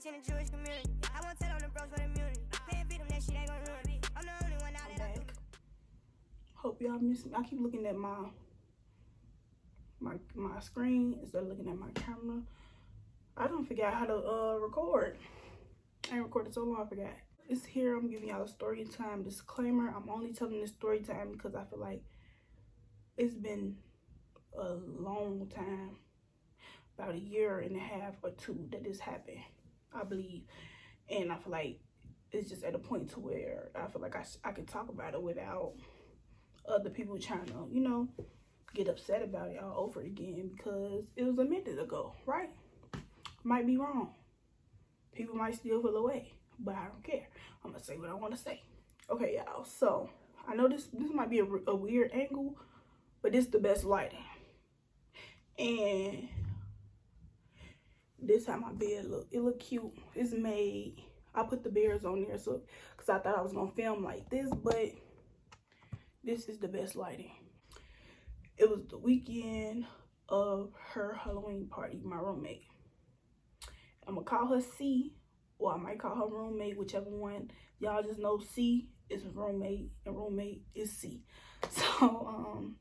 much in the Jewish community. I won't tell on the bros for the immunity. Paying feed them, that shit ain't gonna ruin me. I'm the only one out there. Hope y'all miss me. I keep looking at my screen instead of looking at my camera. I don't forget how to record. I ain't recorded so long, I forgot. It's here. I'm giving y'all a story time disclaimer. I'm only telling this story time because I feel like it's been a long time, about 1.5 years or 2 that this happened, I believe. And I feel like it's just at a point to where I feel like I can talk about it without other people trying to, you know, get upset about it all over again, because it was a minute ago, right? Might be wrong. People might still feel away, but I don't care. I'm gonna say what I want to say. Okay, y'all. So I know this might be a weird angle, but this is the best lighting. And this how my bed look. It look cute. It's made. I put the bears on there so because I thought I was gonna film like this, but this is the best lighting. It was the weekend of her Halloween party, my roommate. I'm gonna call her C, or I might call her roommate, whichever one. Y'all just know C is roommate and roommate is C. So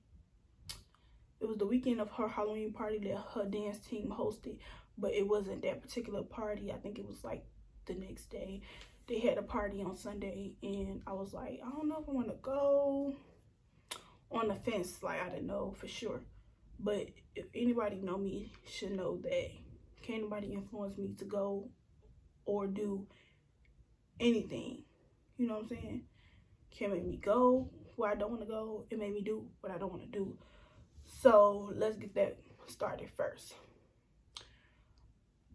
it was the weekend of her Halloween party that her dance team hosted, but it wasn't that particular party. I think it was like the next day. They had a party on Sunday, and I was like, I don't know if I want to go. On the fence, like I didn't know for sure. But if anybody know me, should know that can't nobody influence me to go or do anything. You know what I'm saying? Can't make me go where I don't want to go. It made me do what I don't want to do. So let's get that started first.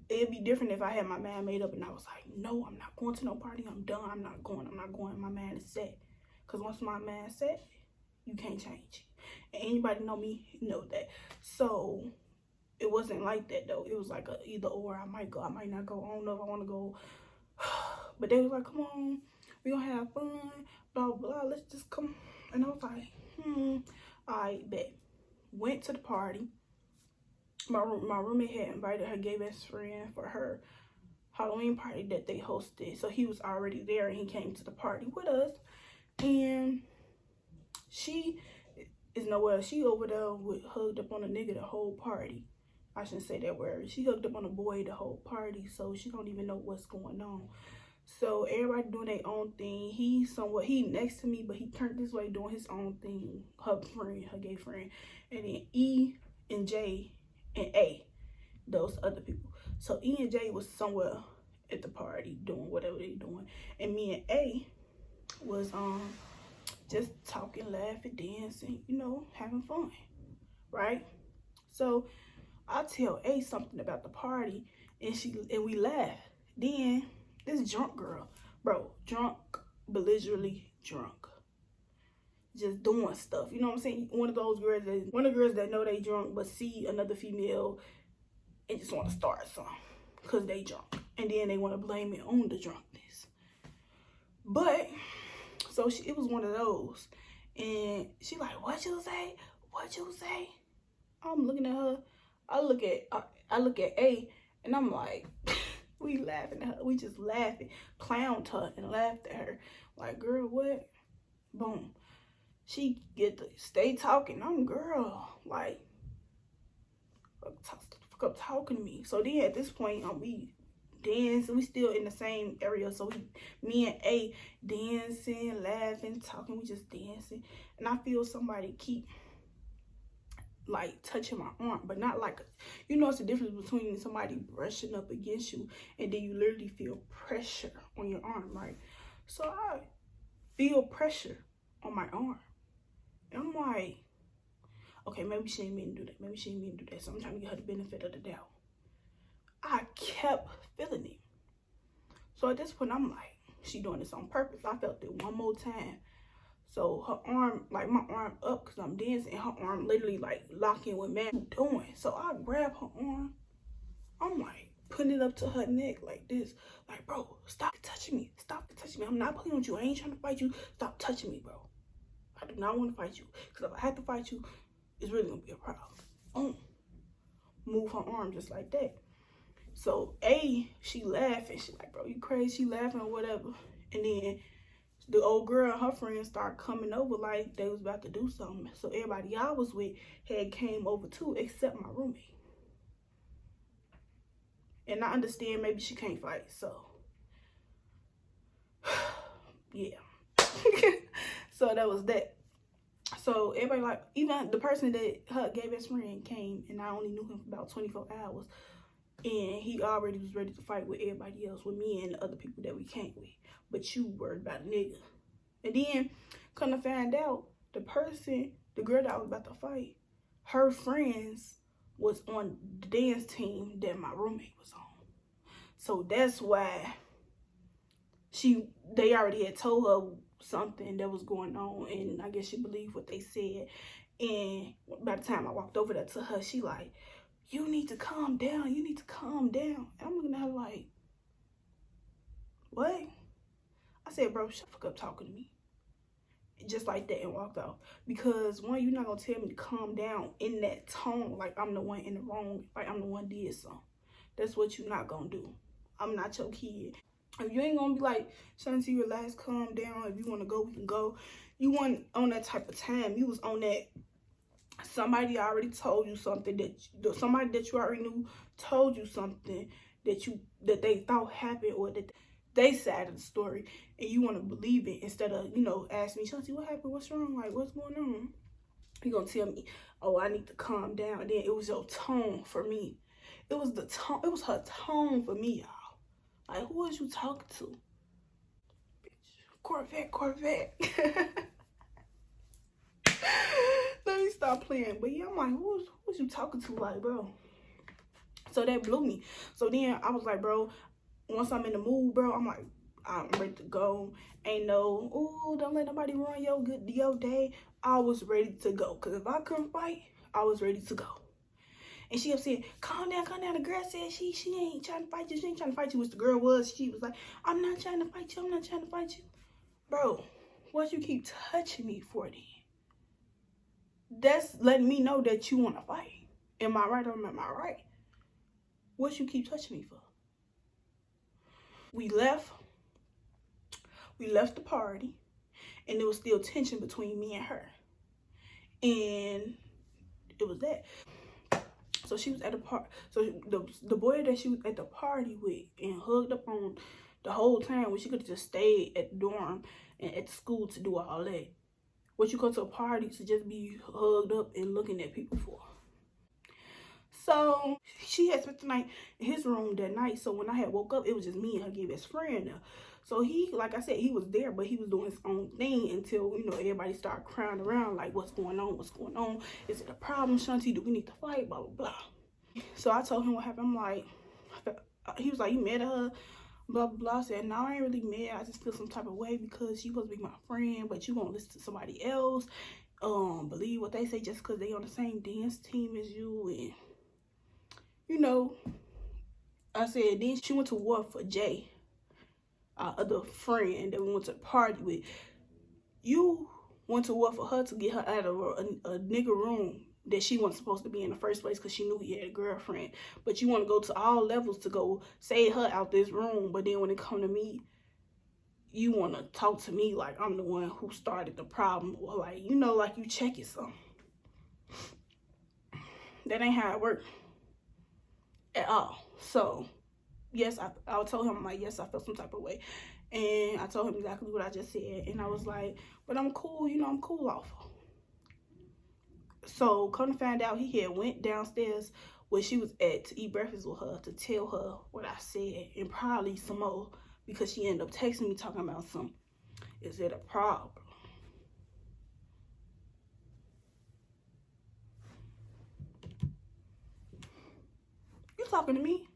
It'd be different if I had my mind made up and I was like, no, I'm not going to no party. I'm done. I'm not going. My mind is set. Because once my mind's set, you can't change. And anybody know me know that. So it wasn't like that though. It was like a either or. I might go, I might not go. I don't know if I want to go. But they was like, come on, we gonna have fun, blah blah, let's just come. And I was like, I bet. Went to the party. My roommate had invited her gay best friend for her Halloween party that they hosted. So he was already there and he came to the party with us. And she is nowhere. She over there hugged up on a nigga the whole party. I shouldn't say that word. She hugged up on a boy the whole party, so she don't even know what's going on. So everybody doing their own thing. He next to me, but he turned this way doing his own thing. Her friend, her gay friend. And then E and J and A, those other people. So E and J was somewhere at the party doing whatever they doing. And me and A was just talking, laughing, dancing, you know, having fun, right? So I tell A something about the party, and we laugh. Then this drunk girl, bro, drunk, belligerently drunk, just doing stuff. You know what I'm saying? One of the girls that know they drunk, but see another female and just want to start something because they drunk, and then they want to blame it on the drunkenness. But so it was one of those, and she like, what you say? What you say? I'm looking at her. I look at A, and I'm like, we laughing at her. We just laughing, clowned her and laughed at her. Like, girl, what? Boom. She get to stay talking. I'm girl, like, fuck up talking to me. So then at this point, we dancing. We still in the same area. So me and A dancing, laughing, talking. We just dancing. And I feel somebody keep like touching my arm, but not like, you know, it's the difference between somebody brushing up against you and then you literally feel pressure on your arm, right? So I feel pressure on my arm. And I'm like, okay, maybe she didn't mean to do that. Maybe she didn't mean to do that. So I'm trying to get her the benefit of the doubt. I kept feeling it. So at this point, I'm like, she doing this on purpose. I felt it one more time. So her arm, like my arm up because I'm dancing, her arm literally like locking with man doing. So I grab her arm. I'm like putting it up to her neck like this. Like, bro, stop touching me. Stop touching me. I'm not playing with you. I ain't trying to fight you. Stop touching me, bro. I do not want to fight you. Because if I have to fight you, it's really going to be a problem. Move her arm just like that. So she laughing. She like, bro, you crazy? She laughing or whatever. And then the old girl and her friends start coming over like they was about to do something. So everybody I was with had came over too, except my roommate. And I understand maybe she can't fight, so yeah. So that was that. So everybody like, even the person that her gay best friend came, and I only knew him for about 24 hours. And he already was ready to fight with everybody else, with me and the other people that we came with. But you worried about a nigga. And then, come to find out, the girl that I was about to fight, her friends was on the dance team that my roommate was on. So that's why they already had told her something that was going on, and I guess she believed what they said. And by the time I walked over there to her, she like, you need to calm down. You need to calm down. And I'm looking at her like, what? I said, bro, shut the fuck up talking to me. Just like that, and walked off. Because one, you're not gonna tell me to calm down in that tone, like I'm the one in the wrong, like I'm the one did something. That's what you're not gonna do. I'm not your kid. If you ain't gonna be like, Shanti, relax, calm down. If you wanna go, we can go. You weren't on that type of time. You was on that, somebody already told you something, somebody that you already knew told you something that they thought happened, or that they side of the story, and you want to believe it instead of, ask me, Shanti, what happened? What's wrong? Like, what's going on? You gonna tell me, oh, I need to calm down. And then it was your tone for me. It was the tone. It was her tone for me, y'all. Like, who is you talking to? Bitch, Corvette. Let me stop playing. But yeah, I'm like, who's you talking to? Like, bro. So that blew me. So then I was like, bro, once I'm in the mood, bro, I'm like, I'm ready to go. Ain't no, oh, don't let nobody ruin your day. I was ready to go. Because if I couldn't fight, I was ready to go. And she upset, calm down. The girl said she ain't trying to fight you. She ain't trying to fight you, which the girl was. She was like, I'm not trying to fight you. I'm not trying to fight you. Bro, what you keep touching me for then? That's letting me know that you want to fight. Am I right or am I right? What you keep touching me for? We left the party, and there was still tension between me and her. And it was that. So she was at the party. So the boy that she was at the party with and hugged up on the whole time, when she could have just stayed at the dorm and at the school to do all that. What you go to a party to just be hugged up and looking at people for? So she had spent the night in his room that night. So when I had woke up, it was just me and her gay best friend there. So he, like I said, he was there, but he was doing his own thing until, everybody started crying around like, what's going on? What's going on? Is it a problem, Shanti? Do we need to fight? Blah, blah, blah. So I told him what happened. I'm like, he was like, you mad at her? Blah, blah, blah. I said, no, I ain't really mad. I just feel some type of way because she supposed to be my friend, but you won't listen to somebody else. Believe what they say just because they on the same dance team as you. And, I said, then she went to war for Jay, our other friend that we went to the party with. You went to war for her to get her out of a nigga room that she wasn't supposed to be in the first place because she knew he had a girlfriend. But you want to go to all levels to go save her out this room. But then when it come to me, you want to talk to me like I'm the one who started the problem. Or like, like you checking something. That ain't how it works at all. So, yes, I told him, like, yes, I felt some type of way. And I told him exactly what I just said. And I was like, but I'm cool, I'm cool off. So, come to find out, he had went downstairs where she was at to eat breakfast with her to tell her what I said. And probably some more, because she ended up texting me talking about something. Is it a problem? You talking to me?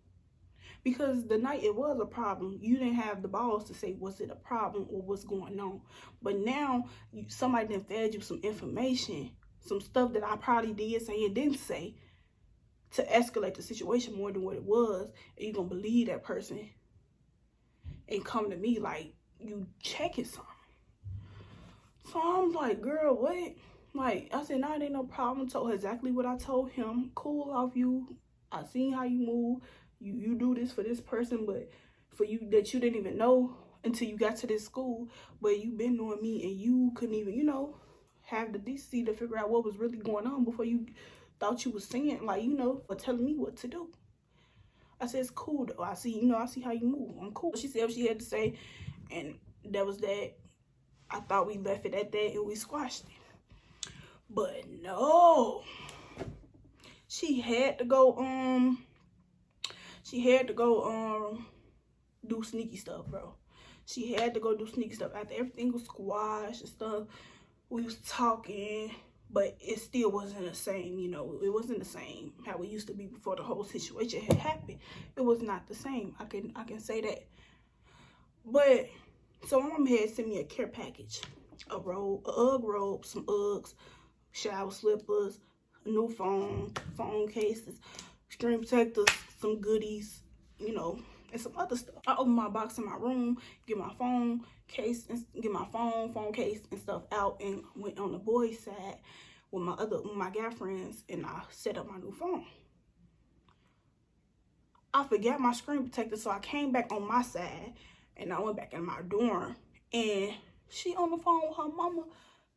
Because the night it was a problem, you didn't have the balls to say, was it a problem or what's going on? But now, somebody done fed you some information, some stuff that I probably did say and didn't say, to escalate the situation more than what it was. And you're going to believe that person and come to me like you checking something. So I'm like, girl, what? Like, I said, nah, it ain't no problem. Told her exactly what I told him. Cool off you. I seen how you move. You do this for this person, but for you that you didn't even know until you got to this school, but you been knowing me and you couldn't even, you know, have the decency to figure out what was really going on before you thought you was saying, like, you know, or telling me what to do. I said, it's cool though. I see, you know, I see how you move. I'm cool. She said what she had to say, and that was that. I thought we left it at that and we squashed it. But no. She had to go do sneaky stuff, bro. She had to go do sneaky stuff. After everything was squashed and stuff, we was talking, but it still wasn't the same, you know. It wasn't the same how we used to be before the whole situation had happened. It was not the same. I can say that. But so my mom had sent me a care package, a UGG robe, some Uggs, shower slippers, a new phone cases, screen protectors, some goodies, you know, and some other stuff. I opened my box in my room, get my phone case and get my phone case and stuff out, and went on the boys' side with my guy friends, and I set up my new phone. I forgot my screen protector, so I came back on my side and I went back in my dorm, and she on the phone with her mama,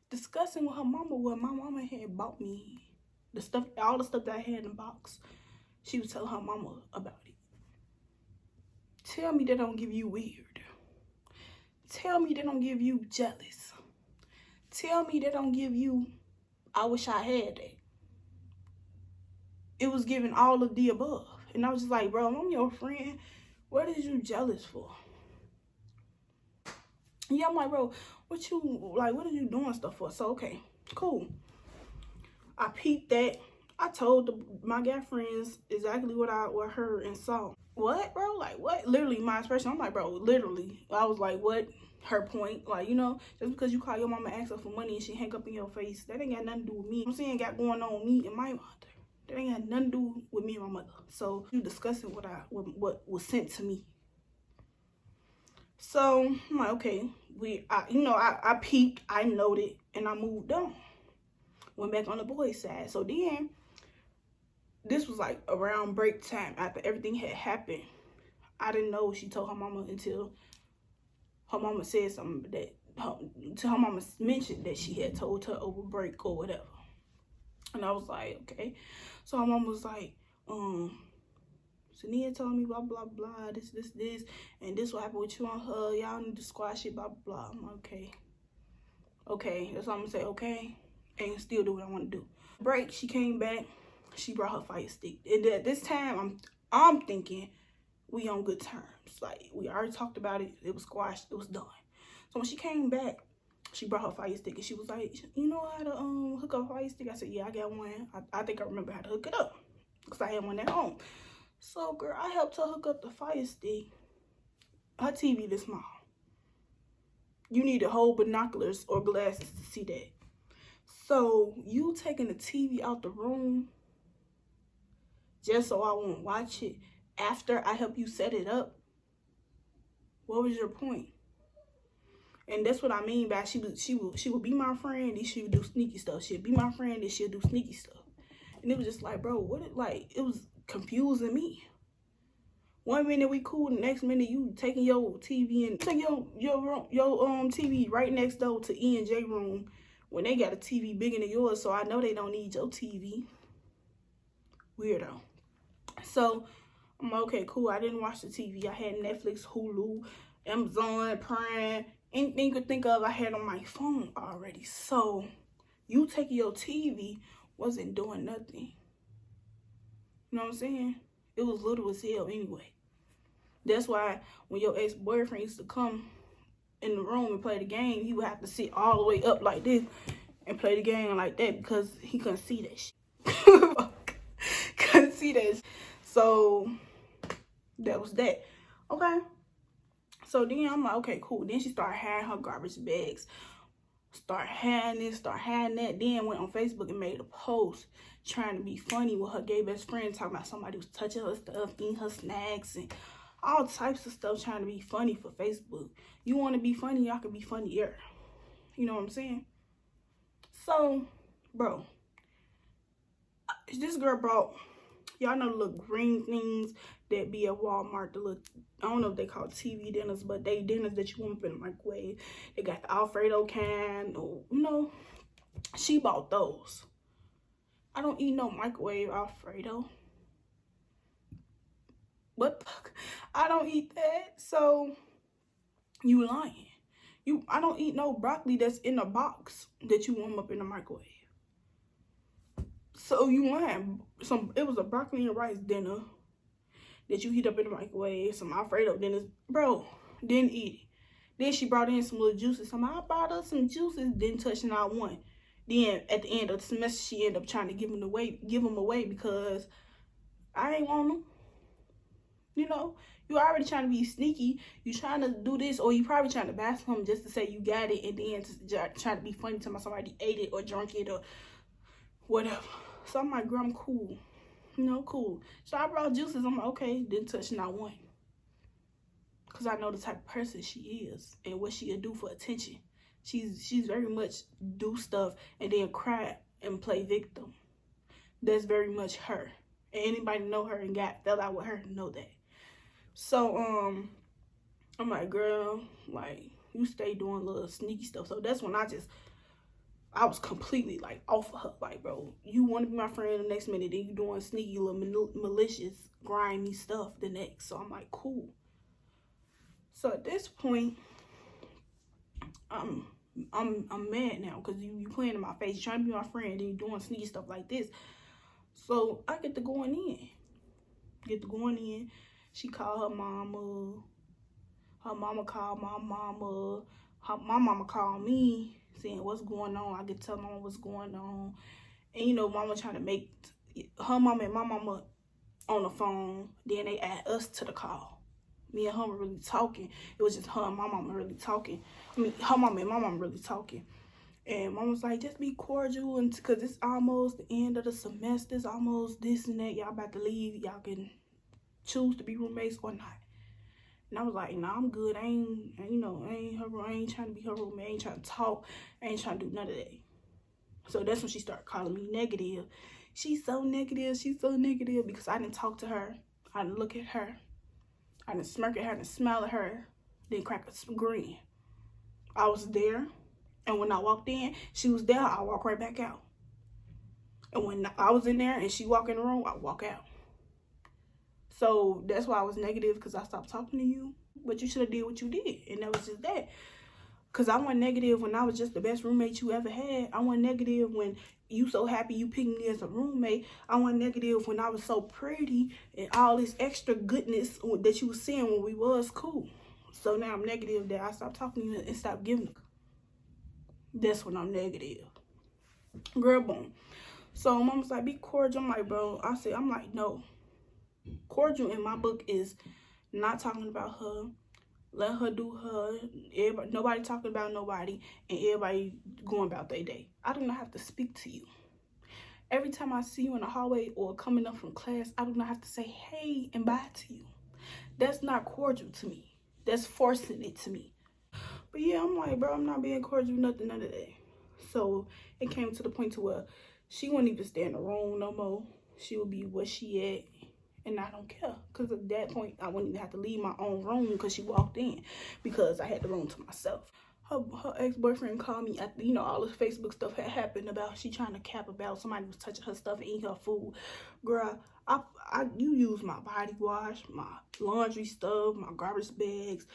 discussing with her mama what my mama had bought me, the stuff, all the stuff that I had in the box. She was telling her mama about it. Tell me they don't give you weird. Tell me they don't give you jealous. Tell me they don't give you, I wish I had that. It was giving all of the above. And I was just like, bro, I'm your friend. What is you jealous for? Yeah, I'm like, bro, what are you doing stuff for? So, okay, cool. I peeped that. I told my guy friends exactly what I heard and saw. What, bro? Like, what? Literally, my expression. I'm like, bro, literally. I was like, what? Her point. Like, you know, just because you call your mama and ask her for money and she hang up in your face, that ain't got nothing to do with me. I'm saying got going on with me and my mother. That ain't got nothing to do with me and my mother. So, you discussing what was sent to me. So, I'm like, okay. I peeped, I noted, and I moved on. Went back on the boys' side. So then, this was like around break time after everything had happened. I didn't know she told her mama until her mama said something her mama mentioned that she had told her over break or whatever. And I was like, okay. So her mama was like, Sania told me blah, blah, blah, this, and this what happened with you and her. Y'all need to squash it, blah, blah. I'm like, okay. Okay, that's all I'm gonna say, okay. And still do what I want to do. Break, she came back. She brought her fire stick. And at this time, I'm thinking we on good terms. Like, we already talked about it. It was squashed. It was done. So when she came back, she brought her fire stick. And she was like, you know how to hook up a fire stick? I said, yeah, I got one. I think I remember how to hook it up. Because I had one at home. So, girl, I helped her hook up the fire stick. Her TV this small. You need to hold binoculars or glasses to see that. So, you taking the TV out the room just so I won't watch it after I help you set it up? What was your point? And that's what I mean by she would be my friend, then she would do sneaky stuff. She'd be my friend, then she'd do sneaky stuff. And it was just like, bro, it was confusing me. One minute we cool, the next minute you taking your TV and take your TV right next door to E&J room when they got a TV bigger than yours, so I know they don't need your TV. Weirdo. So I'm like, okay, cool. I didn't watch the TV. I had Netflix, Hulu, Amazon, Prime, anything you could think of I had on my phone already. So you taking your TV wasn't doing nothing. You know what I'm saying? It was little as hell anyway. That's why when your ex-boyfriend used to come in the room and play the game, he would have to sit all the way up like this and play the game like that because he couldn't see that shit. Couldn't see that shit. So that was that. Okay. So then I'm like, okay, cool. Then she started hiding her garbage bags. Start hiding this, start hiding that. Then went on Facebook and made a post trying to be funny with her gay best friend, talking about somebody was touching her stuff, eating her snacks, and all types of stuff, trying to be funny for Facebook. You want to be funny, y'all can be funnier. You know what I'm saying? So, bro, this girl brought, Y'all know the little green things that be at Walmart. The little, I don't know if they call TV dinners, but they dinners that you want up in the microwave. They got the Alfredo can, or, you know. She bought those. I don't eat no microwave Alfredo. What the fuck? I don't eat that. So you lying. I don't eat no broccoli that's in a box that you warm up in the microwave. So you lying. It was a broccoli and rice dinner that you heat up in the microwave. Some Alfredo dinners. Bro, didn't eat it. Then she brought in some little juices. I brought her some juices, didn't touch not one. Then at the end of the semester, she ended up trying to give them away because I ain't want them. You know, you already trying to be sneaky. You trying to do this, or you probably trying to buy something just to say you got it, and then trying to be funny to somebody ate it or drank it or whatever. So I'm like, girl, I'm cool. You know, cool. So I brought juices. I'm like, okay, didn't touch not one. Because I know the type of person she is and what she'll do for attention. She's very much do stuff and then cry and play victim. That's very much her. And anybody know her and fell out with her know that. So I'm like, girl, like, you stay doing little sneaky stuff. So that's when I was completely like off of her. Like, bro, you want to be my friend the next minute, then you doing sneaky little malicious, grimy stuff the next. So I'm like, cool. So at this point, I'm mad now because you playing in my face, trying to be my friend, and you doing sneaky stuff like this. So I get to going in. She called her mama. Her mama called my mama. My mama called me saying what's going on. I get to tell mama what's going on. And you know, mama trying to make her mama and my mama on the phone. Then they add us to the call. Me and her were really talking. It was just her and my mama really talking. I mean, her mama and my mama really talking. And mom was like, just be cordial, and because it's almost the end of the semester, it's almost this and that. Y'all about to leave. Y'all can choose to be roommates or not. And I was like, nah, I'm good. I ain't trying to be her roommate. I ain't trying to talk. I ain't trying to do none of that. So that's when she started calling me negative. She's so negative. She's so negative because I didn't talk to her. I didn't look at her. I didn't smirk at her. I didn't smile at her. Didn't crack a grin. I was there. And when I walked in, she was there, I walk right back out. And when I was in there and she walked in the room, I walk out. So that's why I was negative, because I stopped talking to you. But you should have did what you did. And that was just that. Because I wasn't negative when I was just the best roommate you ever had. I wasn't negative when you so happy you picked me as a roommate. I wasn't negative when I was so pretty and all this extra goodness that you was seeing when we was cool. So now I'm negative that I stopped talking to you and stopped giving a. That's when I'm negative. Girl, boom. So mom was like, be cordial. I'm like, bro. I'm like, no. Cordial in my book is not talking about her. Let her do her. Everybody, nobody talking about nobody. And everybody going about their day. I do not have to speak to you. Every time I see you in the hallway or coming up from class, I do not have to say hey and bye to you. That's not cordial to me. That's forcing it to me. But yeah, I'm like, bro, I'm not being cordial, none of that. So it came to the point to where she wouldn't even stay in the room no more. She would be where she at, and I don't care. Because at that point, I wouldn't even have to leave my own room because she walked in, because I had the room to myself. Her ex-boyfriend called me after, all this Facebook stuff had happened about she trying to cap about somebody was touching her stuff and eating her food. Girl, you use my body wash, my laundry stuff, my garbage bags.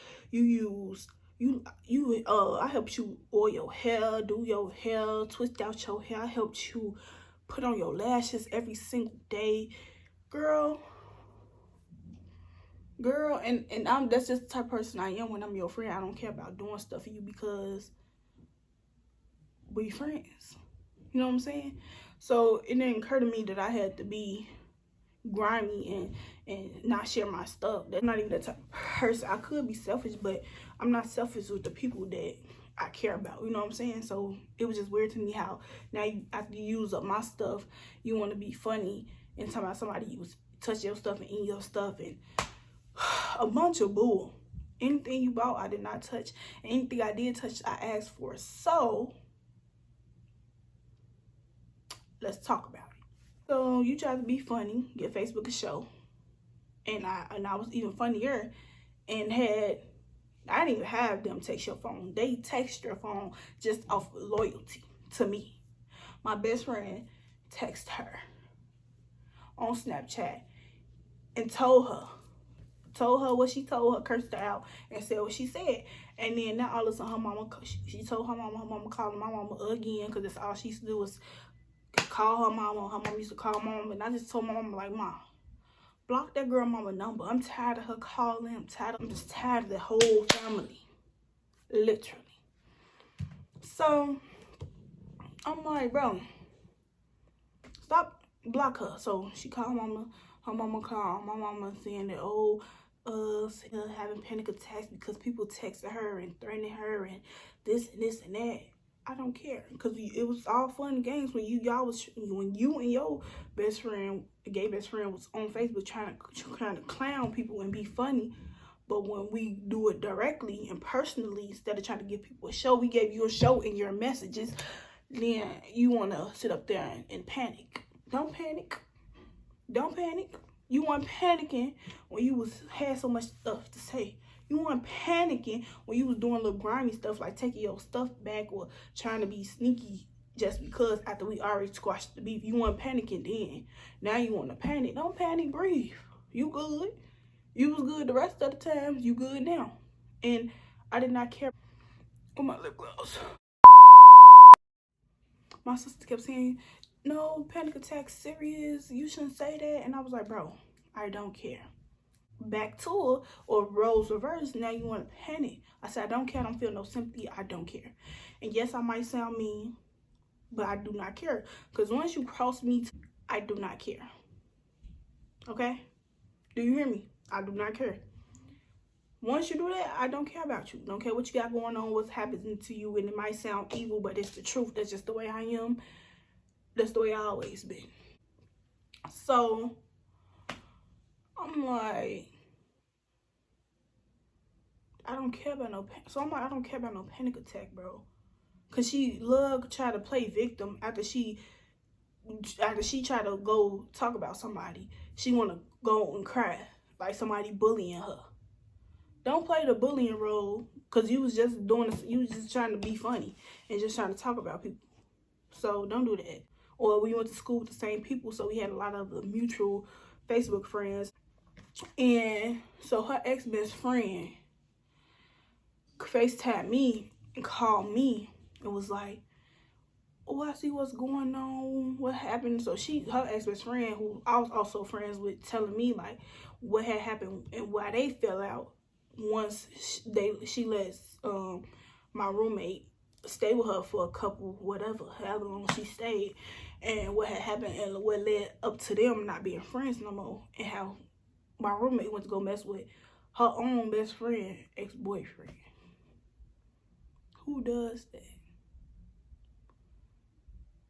I helped you oil your hair, do your hair, twist out your hair. I helped you put on your lashes every single day. Girl, and that's just the type of person I am when I'm your friend. I don't care about doing stuff for you because we friends. You know what I'm saying? So it didn't occur to me that I had to be grimy and not share my stuff. That's not even the type of person. I could be selfish, but I'm not selfish with the people that I care about. You know what I'm saying? So it was just weird to me how now after you use up my stuff, you want to be funny and talk about somebody touch your stuff and eat your stuff and a bunch of bull. Anything you bought, I did not touch. Anything I did touch, I asked for. So let's talk about it. So you tried to be funny, get Facebook a show, and I was even funnier, and I didn't even have them text your phone. They text your phone just off loyalty to me. My best friend texted her on Snapchat and told her what she told her, cursed her out, and said what she said. And then now all of a sudden she told her mama calling my mama again, because that's all she used to do was call her mama. Her mama used to call my mama, and I just told my mama, like, Mom, block that girl mama number. I'm tired of her calling. I'm just tired of the whole family. Literally. So I'm like, bro, stop, block her. So she called mama. Her mama called my mama saying that, having panic attacks because people texted her and threatening her and this and that. I don't care, because it was all fun and games when you and your best friend, gay best friend, was on Facebook trying to clown people and be funny. But when we do it directly and personally, instead of trying to give people a show, we gave you a show in your messages. Then you want to sit up there and panic. Don't panic. Don't panic. You weren't panicking when you had so much stuff to say. You weren't panicking when you was doing little grimy stuff like taking your stuff back or trying to be sneaky just because after we already squashed the beef. You weren't panicking then. Now you want to panic. Don't panic, breathe. You good. You was good the rest of the times. You good now. And I did not care with my lip gloss. My sister kept saying, no, panic attack serious. You shouldn't say that. And I was like, bro, I don't care. Back to it, or roles reverse. Now you want to panic. I said, I don't care. I don't feel no sympathy. I don't care. And yes, I might sound mean, but I do not care. Because once you cross me, I do not care. Okay? Do you hear me? I do not care. Once you do that, I don't care about you. Don't care what you got going on, what's happening to you. And it might sound evil, but it's the truth. That's just the way I am. That's the way I always been. So I'm like, I don't care about no panic. So I'm like, I don't care about no panic attack, bro. Cause she loved try to play victim after she tried to go talk about somebody. She wanna go and cry like somebody bullying her. Don't play the bullying role, cause you was just trying to be funny and just trying to talk about people. So don't do that. Or we went to school with the same people, so we had a lot of the mutual Facebook friends. And so her ex-best friend FaceTimed me and called me and was like, oh, I see what's going on, what happened. So her ex-best friend, who I was also friends with, telling me like what had happened and why they fell out once she let my roommate stay with her for a couple, however long she stayed, and what had happened and what led up to them not being friends no more, and how my roommate went to go mess with her own best friend, ex-boyfriend. Who does that?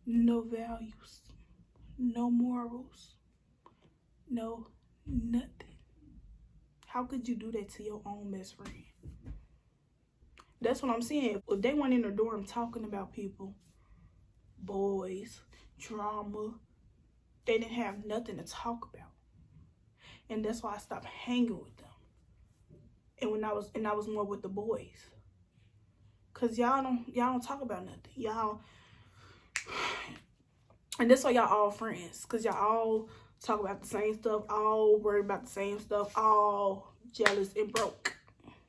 No values, no morals, no nothing. How could you do that to your own best friend? That's what I'm saying. If they went in the dorm talking about people, boys, drama, they didn't have nothing to talk about. And that's why I stopped hanging with them. And I was more with the boys. Cause y'all don't talk about nothing. And that's why y'all all friends. Cause y'all all talk about the same stuff, all worry about the same stuff, all jealous and broke.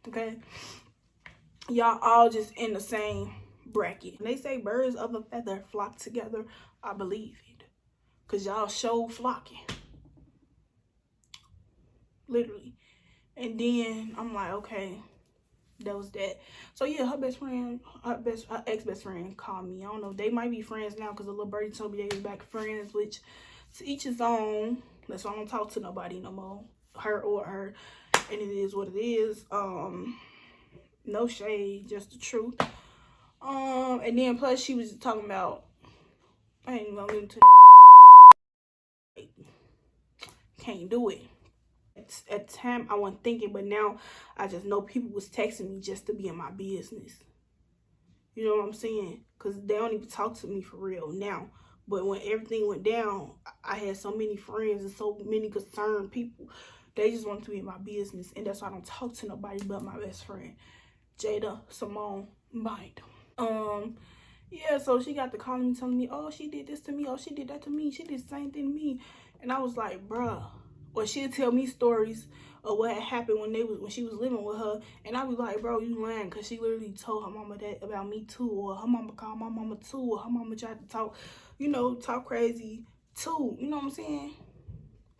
Okay? Y'all all just in the same bracket. And they say birds of a feather flock together. I believe it. Cause y'all show flocking. Literally. And then I'm like, okay, that was that. So yeah, her ex-best friend called me. I don't know, they might be friends now because the little birdie told me they was back friends, which to each his own. That's why I don't talk to nobody no more. Her or her. And it is what it is. No shade, just the truth. And then plus she was talking about, I ain't gonna get into that. Can't do it. At the time I wasn't thinking, but now I just know people was texting me just to be in my business. You know what I'm saying? Because they don't even talk to me for real now. But when everything went down, I had so many friends and so many concerned people. They just wanted to be in my business, and that's why I don't talk to nobody but my best friend, Jada Simone Bind. Yeah, so she got to calling me, telling me, oh, she did this to me, oh, she did that to me, she did the same thing to me. And I was like, bruh. Or she'd tell me stories of what had happened when she was living with her, and I'd be like, bro, you lying, because she literally told her mama that about me too, or her mama called my mama too, or her mama tried to talk, you know, talk crazy too, you know what I'm saying?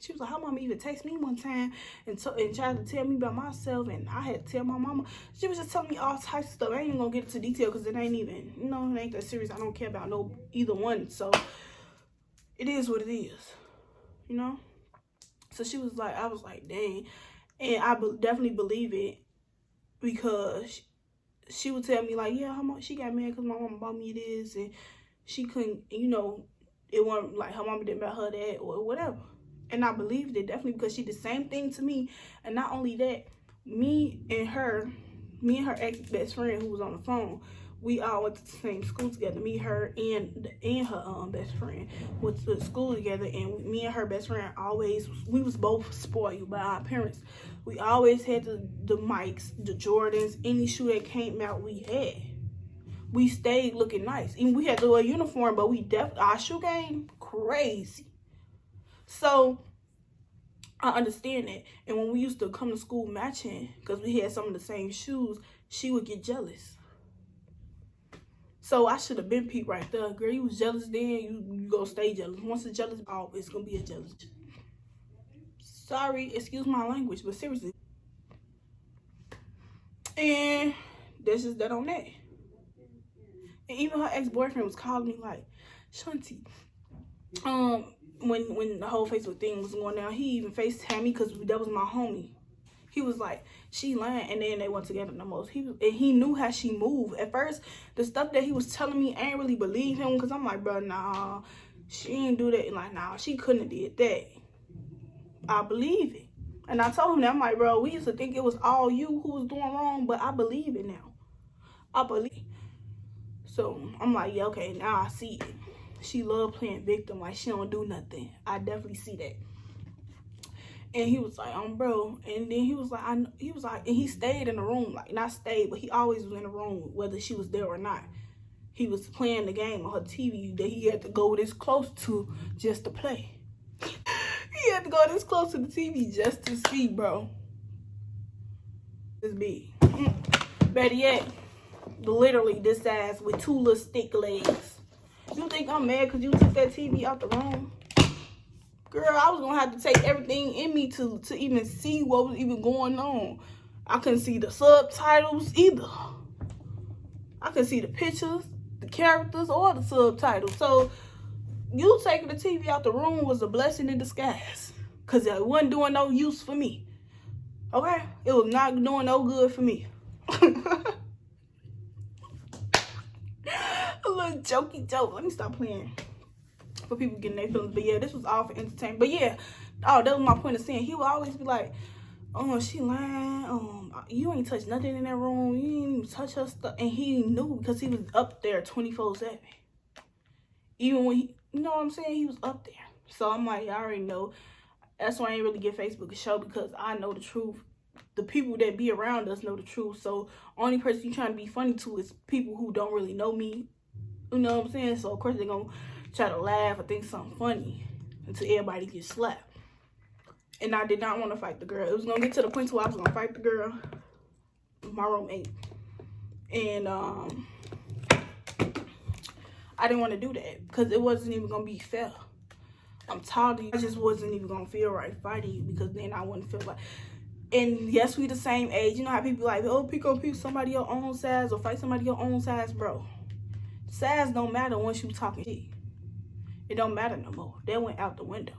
She was like, her mama even text me one time and tried to tell me about myself, and I had to tell my mama. She was just telling me all types of stuff. I ain't even gonna get into detail because it ain't even, you know, it ain't that serious. I don't care about either one. So it is what it is, you know? So she was like, I was like, dang. And I definitely believe it, because she would tell me like, yeah, she got mad because my mama bought me this, and she couldn't, you know, it wasn't like her mama didn't buy her that or whatever. And I believed it definitely, because she did the same thing to me. And not only that, me and her ex-best friend who was on the phone, we all went to the same school together. Me, her, and her best friend went to school together. And me and her best friend we was both spoiled by our parents. We always had the mics, the Jordans, any shoe that came out we had. We stayed looking nice. Even we had to wear a uniform, but our shoe game crazy. So I understand that. And when we used to come to school matching, because we had some of the same shoes, she would get jealous. So I should have been peeped right there. Girl, you was jealous then, you gonna stay jealous. Once it's jealous, oh, it's gonna be a jealous. Sorry, excuse my language, but seriously. And that's just that on that. And even her ex-boyfriend was calling me like, Shanti, when the whole Facebook thing was going down, he even FaceTimed me because that was my homie. He was like, she lying, and then they went together the most. He knew how she moved. At first, the stuff that he was telling me, I ain't really believe him, because I'm like, bro, nah, she ain't do that. Like, nah, she couldn't have did that. I believe it. And I told him that, I'm like, bro, we used to think it was all you who was doing wrong, but I believe it now. I believe. So I'm like, yeah, okay, now I see it. She love playing victim, like she don't do nothing. I definitely see that. And he was like, bro. And then he was like, and he stayed in the room, like not stayed, but he always was in the room, whether she was there or not. He was playing the game on her TV that he had to go this close to just to play. He had to go this close to the TV just to see, bro. This big. Better yet, literally this size with 2 little stick legs. You think I'm mad because you took that TV out the room? Girl, I was going to have to take everything in me to even see what was even going on. I couldn't see the subtitles either. I couldn't see the pictures, the characters, or the subtitles. So, you taking the TV out the room was a blessing in disguise. Because it wasn't doing no use for me. Okay? It was not doing no good for me. A little jokey joke. Let me stop playing for people getting their feelings. But yeah, this was all for entertainment. But yeah, that was my point of saying. He would always be like, oh, she lying. You ain't touched nothing in that room. You didn't even touch her stuff. And he knew because he was up there 24/7. Even when you know what I'm saying? He was up there. So I'm like, I already know. That's why I ain't really give Facebook a show, because I know the truth. The people that be around us know the truth. So only person you trying to be funny to is people who don't really know me. You know what I'm saying? So of course they're gonna try to laugh or think something funny until everybody gets slapped. And I did not want to fight the girl. It was gonna get to the point where I was gonna fight the girl, my roommate. And I didn't want to do that because it wasn't even gonna be fair. I'm tired of you. I just wasn't even gonna feel right fighting you, because then I wouldn't feel like. And yes, we the same age. You know how people like, oh, pick up somebody your own size or fight somebody your own size, bro. Size don't matter once you talking shit. It don't matter no more. That went out the window.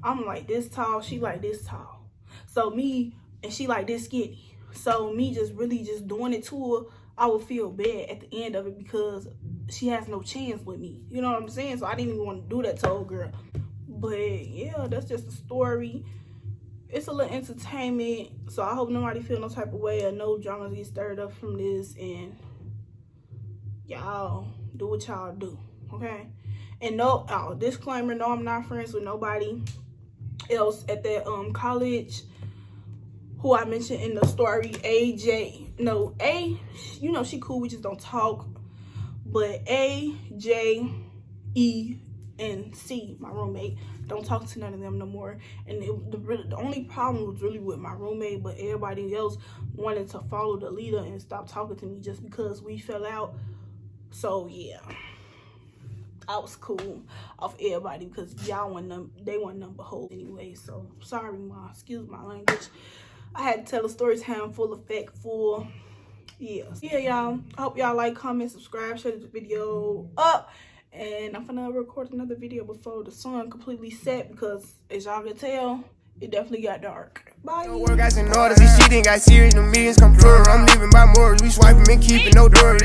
I'm like this tall, she like this tall. So me and she like this skinny. So me just really just doing it to her, I would feel bad at the end of it because she has no chance with me. You know what I'm saying? So I didn't even want to do that to old girl. But yeah, that's just a story. It's a little entertainment. So I hope nobody feel no type of way or no dramas get stirred up from this. And y'all do what y'all do, okay? And no, disclaimer, no, I'm not friends with nobody else at that college who I mentioned in the story. AJ, no, A, you know she cool, we just don't talk. But A, J, E, and C, my roommate, don't talk to none of them no more. And the only problem was really with my roommate, but everybody else wanted to follow the leader and stop talking to me just because we fell out. So yeah, I was cool off everybody because y'all they want number hoes anyway. So sorry, ma, excuse my language. I had to tell a story time full effect, full. Yeah, y'all. I hope y'all like, comment, subscribe, share this video up. And I'm gonna record another video before the sun completely set because, as y'all can tell, it definitely got dark. Bye. Work as in orders, this shit ain't got serious, no millions come plural. I'm living by morals, we swiping and keeping no door.